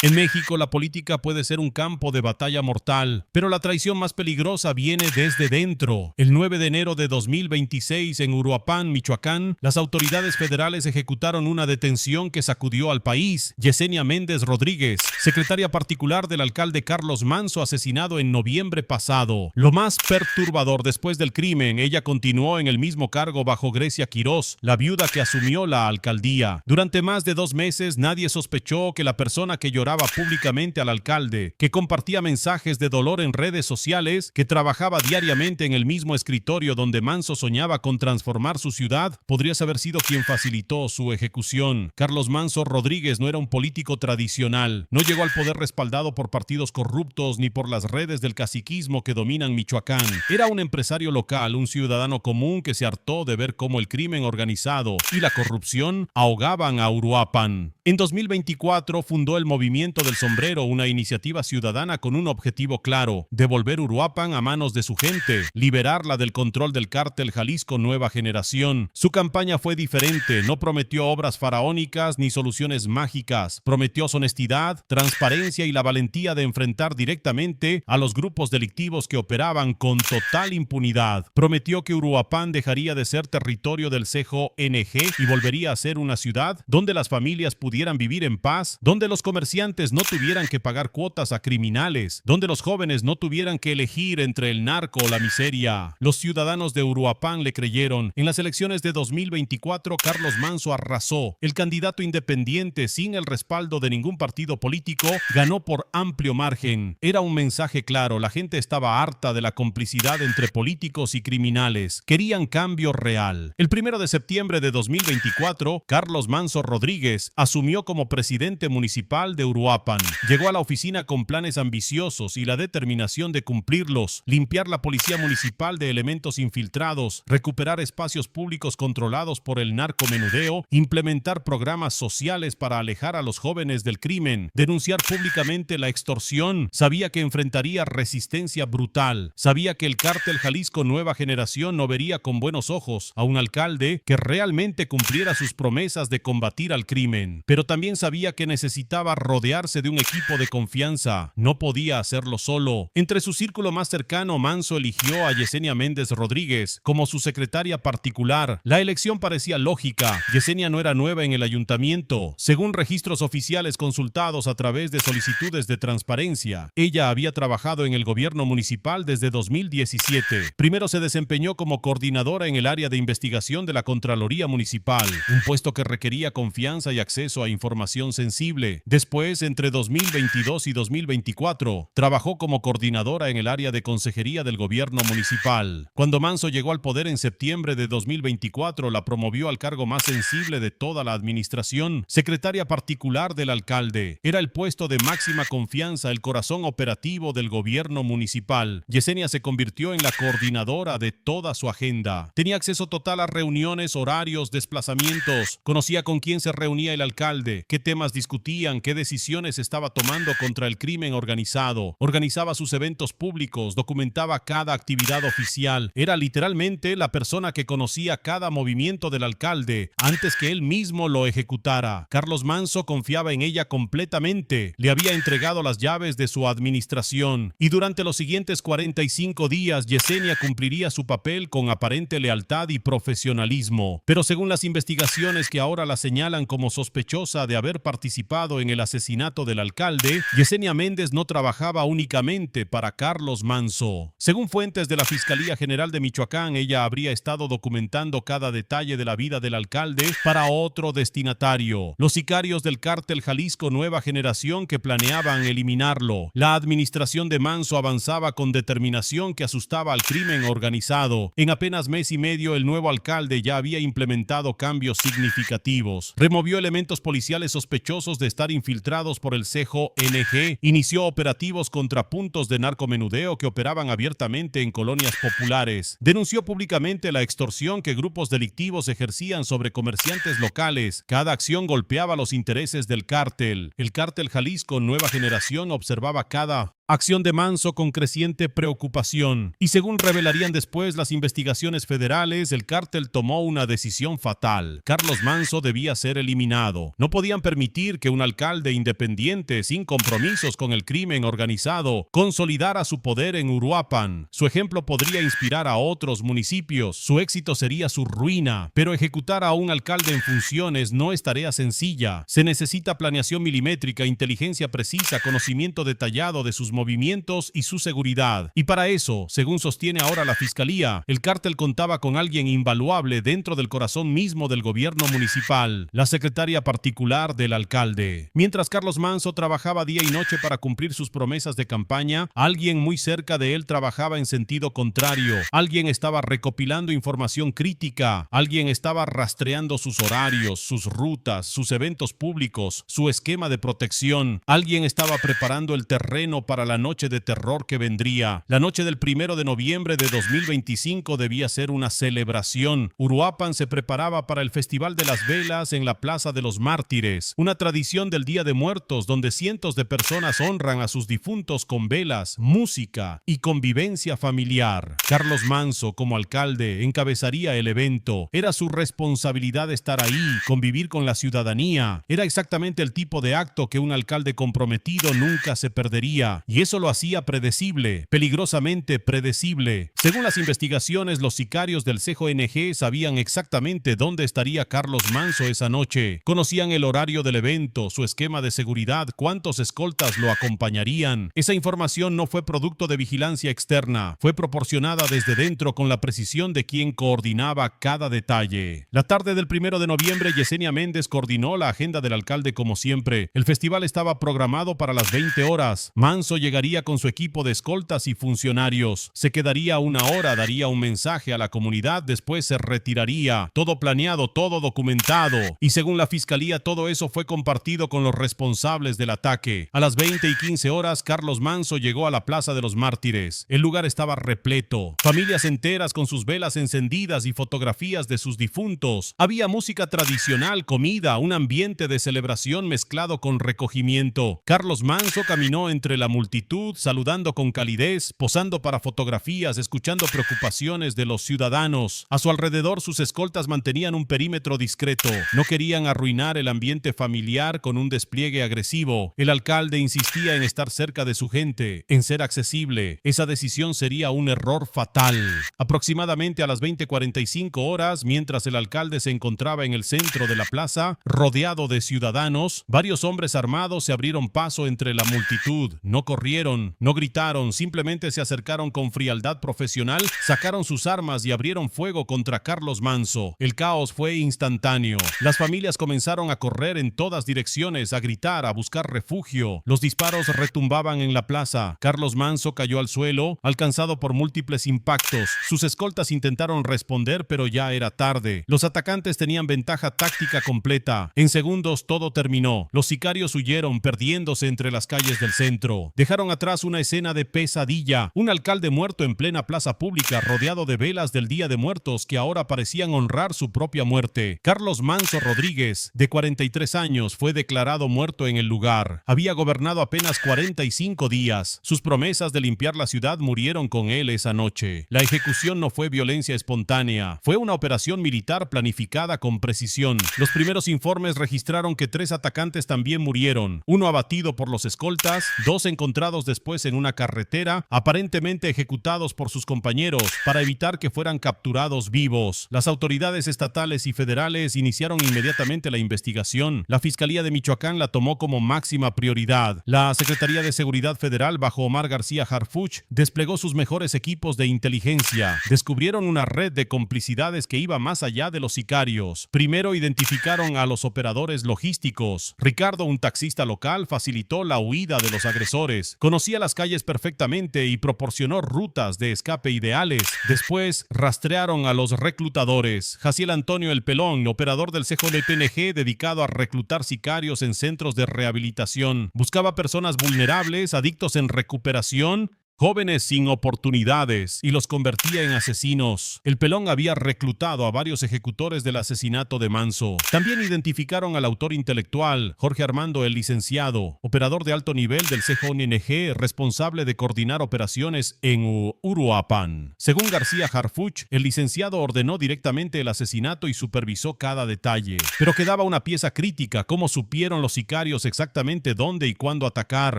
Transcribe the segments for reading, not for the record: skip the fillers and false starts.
En México, la política puede ser un campo de batalla mortal, pero la traición más peligrosa viene desde dentro. El 9 de enero de 2026, en Uruapan, Michoacán, las autoridades federales ejecutaron una detención que sacudió al país. Yesenia Méndez Rodríguez, secretaria particular del alcalde Carlos Manso, asesinado en noviembre pasado. Lo más perturbador, después del crimen, ella continuó en el mismo cargo bajo Grecia Quirós, la viuda que asumió la alcaldía. Durante más de 2 meses, nadie sospechó que la persona que lloraba públicamente al alcalde, que compartía mensajes de dolor en redes sociales, que trabajaba diariamente en el mismo escritorio donde Manso soñaba con transformar su ciudad, podrías haber sido quien facilitó su ejecución. Carlos Manso Rodríguez no era un político tradicional, no llegó al poder respaldado por partidos corruptos ni por las redes del caciquismo que dominan Michoacán. Era un empresario local, un ciudadano común que se hartó de ver cómo el crimen organizado y la corrupción ahogaban a Uruapan. En 2024 fundó el Movimiento del Sombrero, una iniciativa ciudadana con un objetivo claro: devolver Uruapan a manos de su gente, liberarla del control del cártel Jalisco Nueva Generación. Su campaña fue diferente, no prometió obras faraónicas ni soluciones mágicas, prometió honestidad, transparencia y la valentía de enfrentar directamente a los grupos delictivos que operaban con total impunidad. Prometió que Uruapan dejaría de ser territorio del CJNG y volvería a ser una ciudad donde las familias pudieran vivir en paz, donde los comerciantes no tuvieran que pagar cuotas a criminales, donde los jóvenes no tuvieran que elegir entre el narco o la miseria. Los ciudadanos de Uruapan le creyeron. En las elecciones de 2024, Carlos Manso arrasó. El candidato independiente, sin el respaldo de ningún partido político, ganó por amplio margen. Era un mensaje claro: la gente estaba harta de la complicidad entre políticos y criminales. Querían cambio real. El 1 de septiembre de 2024, Carlos Manso Rodríguez asumió como presidente municipal de Uruapan. Llegó a la oficina con planes ambiciosos y la determinación de cumplirlos: limpiar la policía municipal de elementos infiltrados, recuperar espacios públicos controlados por el narcomenudeo, implementar programas sociales para alejar a los jóvenes del crimen, denunciar públicamente la extorsión. Sabía que enfrentaría resistencia brutal. Sabía que el cártel Jalisco Nueva Generación no vería con buenos ojos a un alcalde que realmente cumpliera sus promesas de combatir al crimen. Pero también sabía que necesitaba rodearse de un equipo de confianza. No podía hacerlo solo. Entre su círculo más cercano, Manso eligió a Yesenia Méndez Rodríguez como su secretaria particular. La elección parecía lógica. Yesenia no era nueva en el ayuntamiento. Según registros oficiales consultados a través de solicitudes de transparencia, ella había trabajado en el gobierno municipal desde 2017. Primero se desempeñó como coordinadora en el área de investigación de la Contraloría Municipal, un puesto que requería confianza y acceso a información sensible. Después, entre 2022 y 2024, trabajó como coordinadora en el área de consejería del gobierno municipal. Cuando Manso llegó al poder en septiembre de 2024, la promovió al cargo más sensible de toda la administración: secretaria particular del alcalde. Era el puesto de máxima confianza, el corazón operativo del gobierno municipal. Yesenia se convirtió en la coordinadora de toda su agenda. Tenía acceso total a reuniones, horarios, desplazamientos. Conocía con quién se reunía el alcalde, qué temas discutían, qué decisiones estaba tomando contra el crimen organizado. Organizaba sus eventos públicos, documentaba cada actividad oficial. Era literalmente la persona que conocía cada movimiento del alcalde antes que él mismo lo ejecutara. Carlos Manso confiaba en ella completamente. Le había entregado las llaves de su administración y durante los siguientes 45 días Yesenia cumpliría su papel con aparente lealtad y profesionalismo. Pero según las investigaciones que ahora la señalan como sospechosa de haber participado en el asesinato del alcalde, Yesenia Méndez no trabajaba únicamente para Carlos Manso. Según fuentes de la Fiscalía General de Michoacán, ella habría estado documentando cada detalle de la vida del alcalde para otro destinatario: los sicarios del cártel Jalisco Nueva Generación que planeaban eliminarlo. La administración de Manso avanzaba con determinación que asustaba al crimen organizado. En apenas mes y medio, el nuevo alcalde ya había implementado cambios significativos. Removió elementos policiales sospechosos de estar infiltrados por el CJNG, inició operativos contra puntos de narcomenudeo que operaban abiertamente en colonias populares, denunció públicamente la extorsión que grupos delictivos ejercían sobre comerciantes locales. Cada acción golpeaba los intereses del cártel. El cártel Jalisco Nueva Generación observaba cada Acción de Manso con creciente preocupación. Y según revelarían después las investigaciones federales, el cártel tomó una decisión fatal. Carlos Manso debía ser eliminado. No podían permitir que un alcalde independiente, sin compromisos con el crimen organizado, consolidara su poder en Uruapan. Su ejemplo podría inspirar a otros municipios. Su éxito sería su ruina. Pero ejecutar a un alcalde en funciones no es tarea sencilla. Se necesita planeación milimétrica, inteligencia precisa, conocimiento detallado de sus movimientos y su seguridad. Y para eso, según sostiene ahora la Fiscalía, el cártel contaba con alguien invaluable dentro del corazón mismo del gobierno municipal, la secretaria particular del alcalde. Mientras Carlos Manso trabajaba día y noche para cumplir sus promesas de campaña, alguien muy cerca de él trabajaba en sentido contrario. Alguien estaba recopilando información crítica. Alguien estaba rastreando sus horarios, sus rutas, sus eventos públicos, su esquema de protección. Alguien estaba preparando el terreno para la noche de terror que vendría. La noche del 1 de noviembre de 2025 debía ser una celebración. Uruapan se preparaba para el Festival de las Velas en la Plaza de los Mártires, una tradición del Día de Muertos donde cientos de personas honran a sus difuntos con velas, música y convivencia familiar. Carlos Manso, como alcalde, encabezaría el evento. Era su responsabilidad estar ahí, convivir con la ciudadanía. Era exactamente el tipo de acto que un alcalde comprometido nunca se perdería. Y eso lo hacía predecible, peligrosamente predecible. Según las investigaciones, los sicarios del CJNG sabían exactamente dónde estaría Carlos Manso esa noche. Conocían el horario del evento, su esquema de seguridad, cuántos escoltas lo acompañarían. Esa información no fue producto de vigilancia externa, fue proporcionada desde dentro con la precisión de quien coordinaba cada detalle. La tarde del 1 de noviembre, Yesenia Méndez coordinó la agenda del alcalde como siempre. El festival estaba programado para las 20 horas. Manso llegaría con su equipo de escoltas y funcionarios. Se quedaría una hora, daría un mensaje a la comunidad, después se retiraría. Todo planeado, todo documentado. Y según la Fiscalía, todo eso fue compartido con los responsables del ataque. A las 20:15 horas, Carlos Manso llegó a la Plaza de los Mártires. El lugar estaba repleto. Familias enteras con sus velas encendidas y fotografías de sus difuntos. Había música tradicional, comida, un ambiente de celebración mezclado con recogimiento. Carlos Manso caminó entre la multitud, saludando con calidez, posando para fotografías, escuchando preocupaciones de los ciudadanos. A su alrededor, sus escoltas mantenían un perímetro discreto. No querían arruinar el ambiente familiar con un despliegue agresivo. El alcalde insistía en estar cerca de su gente, en ser accesible. Esa decisión sería un error fatal. Aproximadamente a las 20:45 horas, mientras el alcalde se encontraba en el centro de la plaza, rodeado de ciudadanos, varios hombres armados se abrieron paso entre la multitud. No corrieron, no gritaron, simplemente se acercaron con frialdad profesional, sacaron sus armas y abrieron fuego contra Carlos Manso. El caos fue instantáneo. Las familias comenzaron a correr en todas direcciones, a gritar, a buscar refugio. Los disparos retumbaban en la plaza. Carlos Manso cayó al suelo, alcanzado por múltiples impactos. Sus escoltas intentaron responder, pero ya era tarde. Los atacantes tenían ventaja táctica completa. En segundos todo terminó. Los sicarios huyeron, perdiéndose entre las calles del centro. Dejaron atrás una escena de pesadilla. Un alcalde muerto en plena plaza pública, rodeado de velas del Día de Muertos que ahora parecían honrar su propia muerte. Carlos Manso Rodríguez, de 43 años, fue declarado muerto en el lugar. Había gobernado apenas 45 días. Sus promesas de limpiar la ciudad murieron con él esa noche. La ejecución no fue violencia espontánea. Fue una operación militar planificada con precisión. Los primeros informes registraron que 3 atacantes también murieron. Uno abatido por los escoltas, 2 encontrados después en una carretera, aparentemente ejecutados por sus compañeros para evitar que fueran capturados vivos. Las autoridades estatales y federales iniciaron inmediatamente la investigación. La Fiscalía de Michoacán la tomó como máxima prioridad. La Secretaría de Seguridad Federal, bajo Omar García Harfuch, desplegó sus mejores equipos de inteligencia. Descubrieron una red de complicidades que iba más allá de los sicarios. Primero identificaron a los operadores logísticos. Ricardo, un taxista local, facilitó la huida de los agresores. Conocía las calles perfectamente y proporcionó rutas de escape ideales. Después rastrearon a los reclutadores. Jaciel Antonio El Pelón, operador del CJNG dedicado a reclutar sicarios en centros de rehabilitación. Buscaba personas vulnerables, adictos en recuperación jóvenes sin oportunidades, y los convertía en asesinos. El Pelón había reclutado a varios ejecutores del asesinato de Manso. También identificaron al autor intelectual, Jorge Armando el Licenciado, operador de alto nivel del CJONG, responsable de coordinar operaciones en Uruapan. Según García Harfuch, el licenciado ordenó directamente el asesinato y supervisó cada detalle. Pero quedaba una pieza crítica: ¿cómo supieron los sicarios exactamente dónde y cuándo atacar?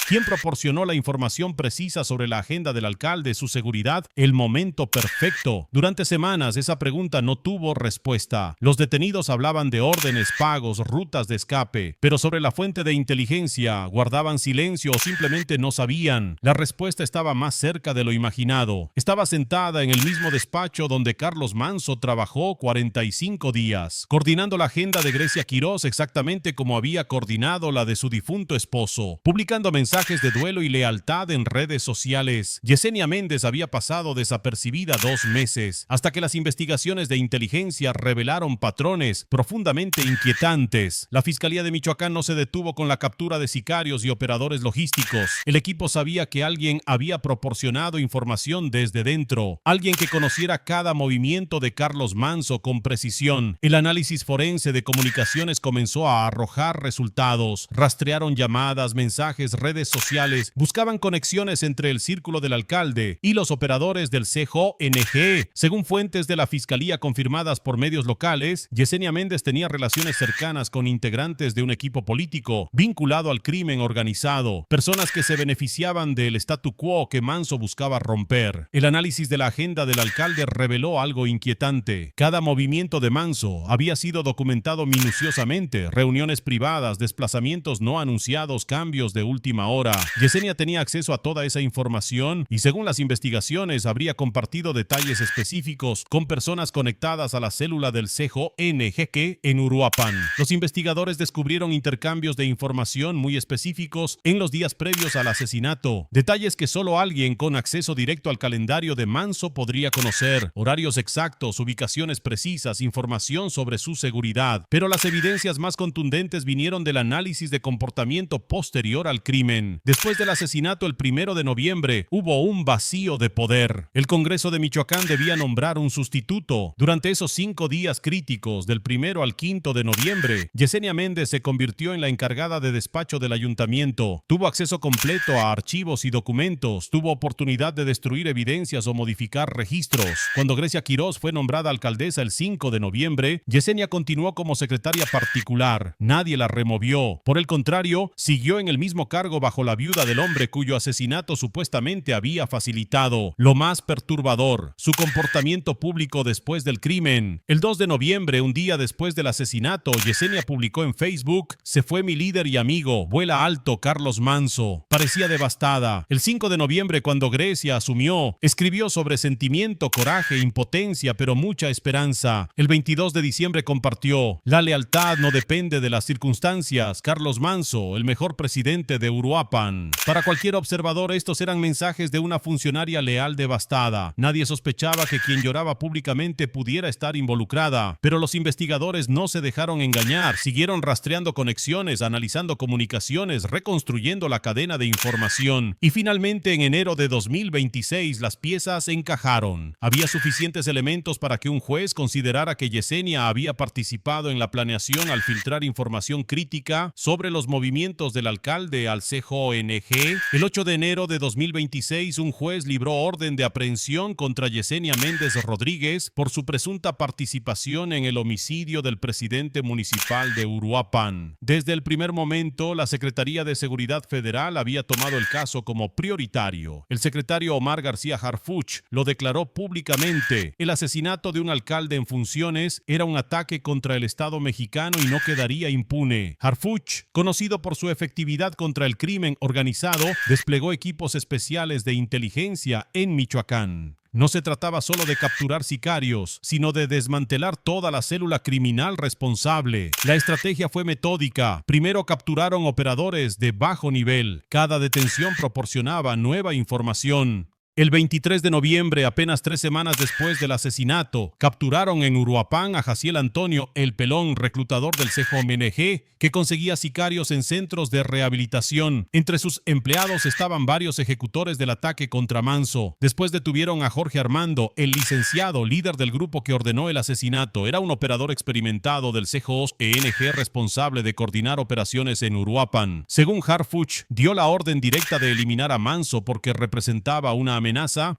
¿Quién proporcionó la información precisa sobre la agenda del alcalde, su seguridad, el momento perfecto? Durante semanas esa pregunta no tuvo respuesta. Los detenidos hablaban de órdenes, pagos, rutas de escape, pero sobre la fuente de inteligencia guardaban silencio o simplemente no sabían. La respuesta estaba más cerca de lo imaginado. Estaba sentada en el mismo despacho donde Carlos Manso trabajó 45 días, coordinando la agenda de Grecia Quirós exactamente como había coordinado la de su difunto esposo, publicando mensajes de duelo y lealtad en redes sociales. Yesenia Méndez había pasado desapercibida 2 meses, hasta que las investigaciones de inteligencia revelaron patrones profundamente inquietantes. La Fiscalía de Michoacán no se detuvo con la captura de sicarios y operadores logísticos. El equipo sabía que alguien había proporcionado información desde dentro, alguien que conociera cada movimiento de Carlos Manso con precisión. El análisis forense de comunicaciones comenzó a arrojar resultados. Rastrearon llamadas, mensajes, redes sociales, buscaban conexiones entre el círculo del alcalde y los operadores del CJONG. Según fuentes de la Fiscalía confirmadas por medios locales, Yesenia Méndez tenía relaciones cercanas con integrantes de un equipo político vinculado al crimen organizado, personas que se beneficiaban del statu quo que Manso buscaba romper. El análisis de la agenda del alcalde reveló algo inquietante. Cada movimiento de Manso había sido documentado minuciosamente: reuniones privadas, desplazamientos no anunciados, cambios de última hora. Yesenia tenía acceso a toda esa información y, según las investigaciones, habría compartido detalles específicos con personas conectadas a la célula del CJONG en Uruapan. Los investigadores descubrieron intercambios de información muy específicos en los días previos al asesinato, detalles que solo alguien con acceso directo al calendario de Manso podría conocer: horarios exactos, ubicaciones precisas, información sobre su seguridad. Pero las evidencias más contundentes vinieron del análisis de comportamiento posterior al crimen. Después del asesinato el 1 de noviembre, hubo un vacío de poder. El Congreso de Michoacán debía nombrar un sustituto. Durante esos 5 días críticos, del 1 al 5 de noviembre, Yesenia Méndez se convirtió en la encargada de despacho del ayuntamiento. Tuvo acceso completo a archivos y documentos. Tuvo oportunidad de destruir evidencias o modificar registros. Cuando Grecia Quirós fue nombrada alcaldesa el 5 de noviembre, Yesenia continuó como secretaria particular. Nadie la removió. Por el contrario, siguió en el mismo cargo bajo la viuda del hombre cuyo asesinato supuestamente había facilitado. Lo más perturbador, su comportamiento público después del crimen. El 2 de noviembre, un día después del asesinato, Yesenia publicó en Facebook: "Se fue mi líder y amigo, vuela alto Carlos Manso". Parecía devastada. El 5 de noviembre, cuando Grecia asumió, escribió sobre sentimiento, coraje, impotencia, pero mucha esperanza. El 22 de diciembre compartió: "La lealtad no depende de las circunstancias. Carlos Manso, el mejor presidente de Uruapan". Para cualquier observador, estos eran mensajes de una funcionaria leal devastada. Nadie sospechaba que quien lloraba públicamente pudiera estar involucrada, pero los investigadores no se dejaron engañar. Siguieron rastreando conexiones, analizando comunicaciones, reconstruyendo la cadena de información. Y finalmente, en enero de 2026, las piezas encajaron. Había suficientes elementos para que un juez considerara que Yesenia había participado en la planeación al filtrar información crítica sobre los movimientos del alcalde al CJONG. El 8 de enero de 2026, un juez libró orden de aprehensión contra Yesenia Méndez Rodríguez por su presunta participación en el homicidio del presidente municipal de Uruapan. Desde el primer momento, la Secretaría de Seguridad Federal había tomado el caso como prioritario. El secretario Omar García Harfuch lo declaró públicamente: "El asesinato de un alcalde en funciones era un ataque contra el Estado mexicano y no quedaría impune". Harfuch, conocido por su efectividad contra el crimen organizado, desplegó equipos especiales de inteligencia en Michoacán. No se trataba solo de capturar sicarios, sino de desmantelar toda la célula criminal responsable. La estrategia fue metódica. Primero capturaron operadores de bajo nivel. Cada detención proporcionaba nueva información. El 23 de noviembre, apenas 3 semanas después del asesinato, capturaron en Uruapan a Jaciel Antonio El Pelón, reclutador del CJMNG, que conseguía sicarios en centros de rehabilitación. Entre sus empleados estaban varios ejecutores del ataque contra Manso. Después detuvieron a Jorge Armando, el licenciado, líder del grupo que ordenó el asesinato. Era un operador experimentado del CJMNG responsable de coordinar operaciones en Uruapan. Según Harfuch, dio la orden directa de eliminar a Manso porque representaba una amenaza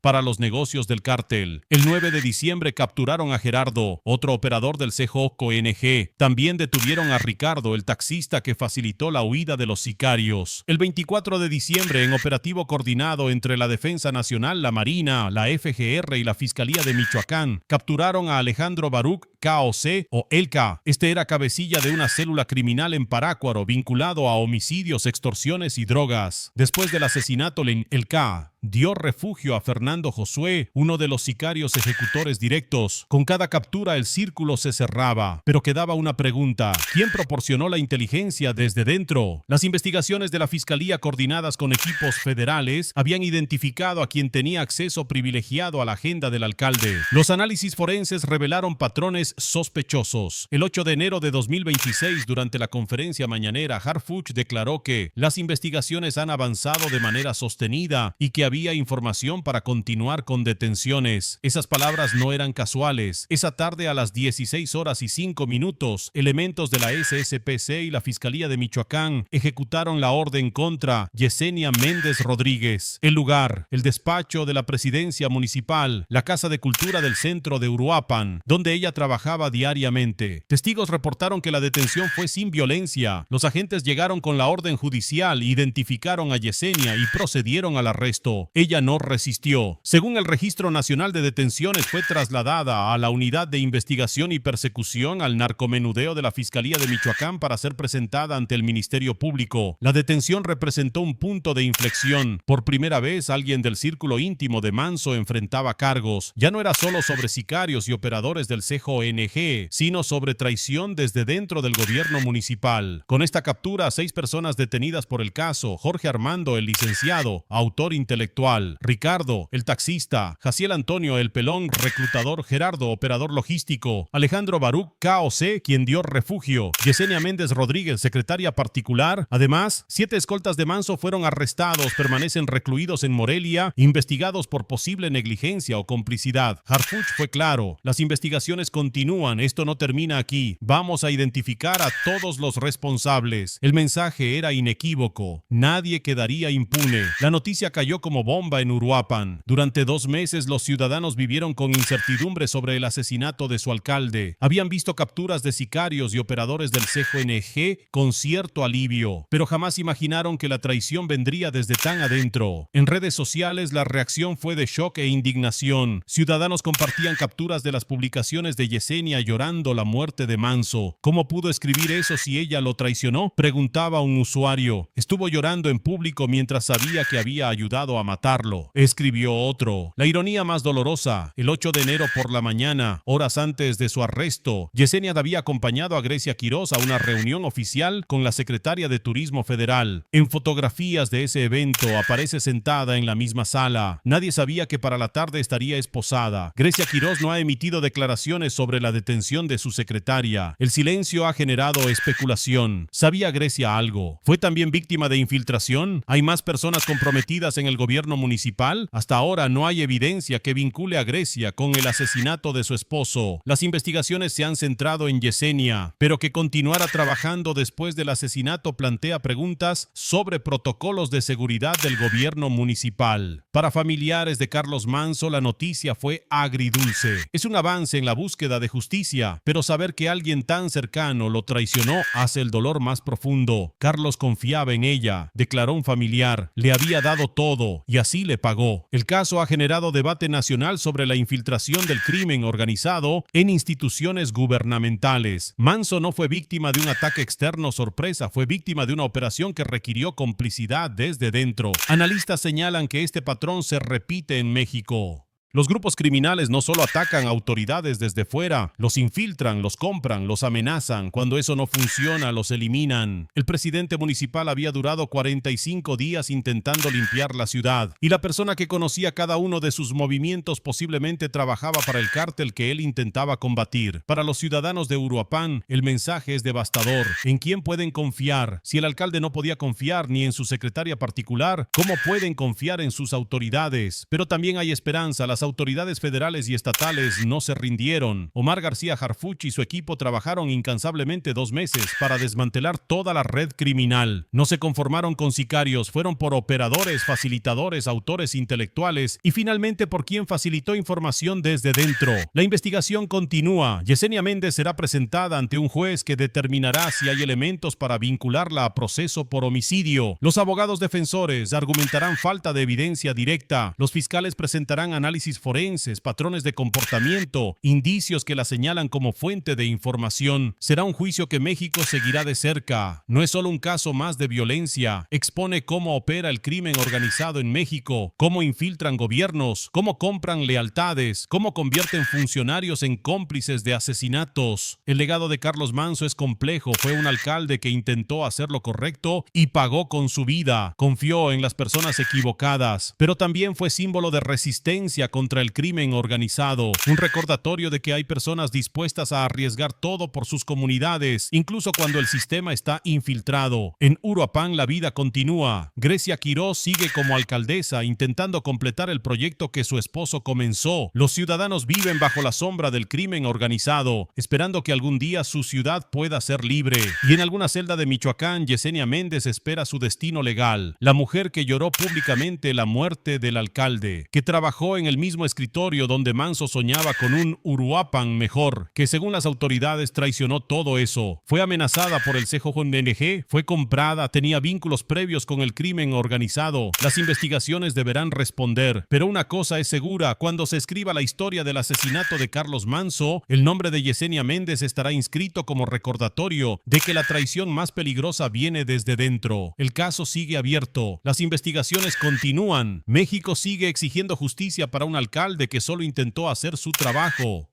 para los negocios del cártel. El 9 de diciembre capturaron a Gerardo, otro operador del CJMNG. También detuvieron a Ricardo, el taxista que facilitó la huida de los sicarios. El 24 de diciembre, en operativo coordinado entre la Defensa Nacional, la Marina, la FGR y la Fiscalía de Michoacán, capturaron a Alejandro Baruch KOC o Elka. Este era cabecilla de una célula criminal en Parácuaro vinculado a homicidios, extorsiones y drogas. Después del asesinato, Elka dio refugio a Fernando Josué, uno de los sicarios ejecutores directos. Con cada captura el círculo se cerraba, pero quedaba una pregunta: ¿quién proporcionó la inteligencia desde dentro? Las investigaciones de la Fiscalía, coordinadas con equipos federales, habían identificado a quien tenía acceso privilegiado a la agenda del alcalde. Los análisis forenses revelaron patrones sospechosos. El 8 de enero de 2026, durante la conferencia mañanera, Harfuch declaró que las investigaciones han avanzado de manera sostenida y que había información para continuar con detenciones. Esas palabras no eran casuales. Esa tarde, a las 16:05, elementos de la SSPC y la Fiscalía de Michoacán ejecutaron la orden contra Yesenia Méndez Rodríguez. El lugar: el despacho de la presidencia municipal, la Casa de Cultura del centro de Uruapan, donde ella trabajaba diariamente. Testigos reportaron que la detención fue sin violencia. Los agentes llegaron con la orden judicial, identificaron a Yesenia y procedieron al arresto. Ella no resistió. Según el Registro Nacional de Detenciones, fue trasladada a la Unidad de Investigación y Persecución al Narcomenudeo de la Fiscalía de Michoacán para ser presentada ante el Ministerio Público. La detención representó un punto de inflexión. Por primera vez, alguien del círculo íntimo de Manso enfrentaba cargos. Ya no era solo sobre sicarios y operadores del CJMNG, sino sobre traición desde dentro del gobierno municipal. Con esta captura, 6 personas detenidas por el caso: Jorge Armando, el licenciado, autor intelectual; Ricardo, el taxista; Jaciel Antonio, el Pelón, reclutador; Gerardo, operador logístico; Alejandro Baruch KOC, quien dio refugio; Yesenia Méndez Rodríguez, secretaria particular. Además, 7 escoltas de Manso fueron arrestados, permanecen recluidos en Morelia, investigados por posible negligencia o complicidad. Harfuch fue claro: las investigaciones continúan, esto no termina aquí, vamos a identificar a todos los responsables. El mensaje era inequívoco: nadie quedaría impune. La noticia cayó como bomba en Uruapan. Durante 2 meses los ciudadanos vivieron con incertidumbre sobre el asesinato de su alcalde. Habían visto capturas de sicarios y operadores del CJMNG con cierto alivio, pero jamás imaginaron que la traición vendría desde tan adentro. En redes sociales la reacción fue de shock e indignación. Ciudadanos compartían capturas de las publicaciones de Yesenia llorando la muerte de Manso. ¿Cómo pudo escribir eso si ella lo traicionó?, preguntaba un usuario. Estuvo llorando en público mientras sabía que había ayudado a matarlo, escribió otro. La ironía más dolorosa: el 8 de enero por la mañana, horas antes de su arresto, Yesenia había acompañado a Grecia Quirós a una reunión oficial con la secretaria de Turismo Federal. En fotografías de ese evento aparece sentada en la misma sala. Nadie sabía que para la tarde estaría esposada. Grecia Quirós no ha emitido declaraciones sobre la detención de su secretaria. El silencio ha generado especulación. ¿Sabía Grecia algo? ¿Fue también víctima de infiltración? ¿Hay más personas comprometidas en el gobierno municipal? Hasta ahora no hay evidencia que vincule a Grecia con el asesinato de su esposo. Las investigaciones se han centrado en Yesenia, pero que continuara trabajando después del asesinato plantea preguntas sobre protocolos de seguridad del gobierno municipal. Para familiares de Carlos Manso, la noticia fue agridulce. Es un avance en la búsqueda de justicia, pero saber que alguien tan cercano lo traicionó hace el dolor más profundo. Carlos confiaba en ella, declaró un familiar, le había dado todo y así le pagó. El caso ha generado debate nacional sobre la infiltración del crimen organizado en instituciones gubernamentales. Manso no fue víctima de un ataque externo sorpresa, fue víctima de una operación que requirió complicidad desde dentro. Analistas señalan que este patrón se repite en México. Los grupos criminales no solo atacan a autoridades desde fuera, los infiltran, los compran, los amenazan. Cuando eso no funciona, los eliminan. El presidente municipal había durado 45 días intentando limpiar la ciudad, y la persona que conocía cada uno de sus movimientos posiblemente trabajaba para el cártel que él intentaba combatir. Para los ciudadanos de Uruapan, el mensaje es devastador. ¿En quién pueden confiar? Si el alcalde no podía confiar ni en su secretaria particular, ¿cómo pueden confiar en sus autoridades? Pero también hay esperanza. Las autoridades federales y estatales no se rindieron. Omar García Harfuch y su equipo trabajaron incansablemente 2 meses para desmantelar toda la red criminal. No se conformaron con sicarios, fueron por operadores, facilitadores, autores intelectuales y finalmente por quien facilitó información desde dentro. La investigación continúa. Yesenia Méndez será presentada ante un juez que determinará si hay elementos para vincularla a proceso por homicidio. Los abogados defensores argumentarán falta de evidencia directa. Los fiscales presentarán análisis forenses, patrones de comportamiento, indicios que la señalan como fuente de información. Será un juicio que México seguirá de cerca. No es solo un caso más de violencia. Expone cómo opera el crimen organizado en México, cómo infiltran gobiernos, cómo compran lealtades, cómo convierten funcionarios en cómplices de asesinatos. El legado de Carlos Manzo es complejo. Fue un alcalde que intentó hacer lo correcto y pagó con su vida. Confió en las personas equivocadas, pero también fue símbolo de resistencia contra el crimen organizado. Un recordatorio de que hay personas dispuestas a arriesgar todo por sus comunidades, incluso cuando el sistema está infiltrado. En Uruapan la vida continúa. Grecia Quiroz sigue como alcaldesa intentando completar el proyecto que su esposo comenzó. Los ciudadanos viven bajo la sombra del crimen organizado, esperando que algún día su ciudad pueda ser libre. Y en alguna celda de Michoacán, Yesenia Méndez espera su destino legal. La mujer que lloró públicamente la muerte del alcalde, que trabajó en el mismo escritorio donde Manzo soñaba con un Uruapan mejor, que según las autoridades traicionó todo eso. Fue amenazada por el CJNG, fue comprada, tenía vínculos previos con el crimen organizado. Las investigaciones deberán responder, pero una cosa es segura: cuando se escriba la historia del asesinato de Carlos Manzo, el nombre de Yesenia Méndez estará inscrito como recordatorio de que la traición más peligrosa viene desde dentro. El caso sigue abierto, las investigaciones continúan. México sigue exigiendo justicia para un alcalde que solo intentó hacer su trabajo.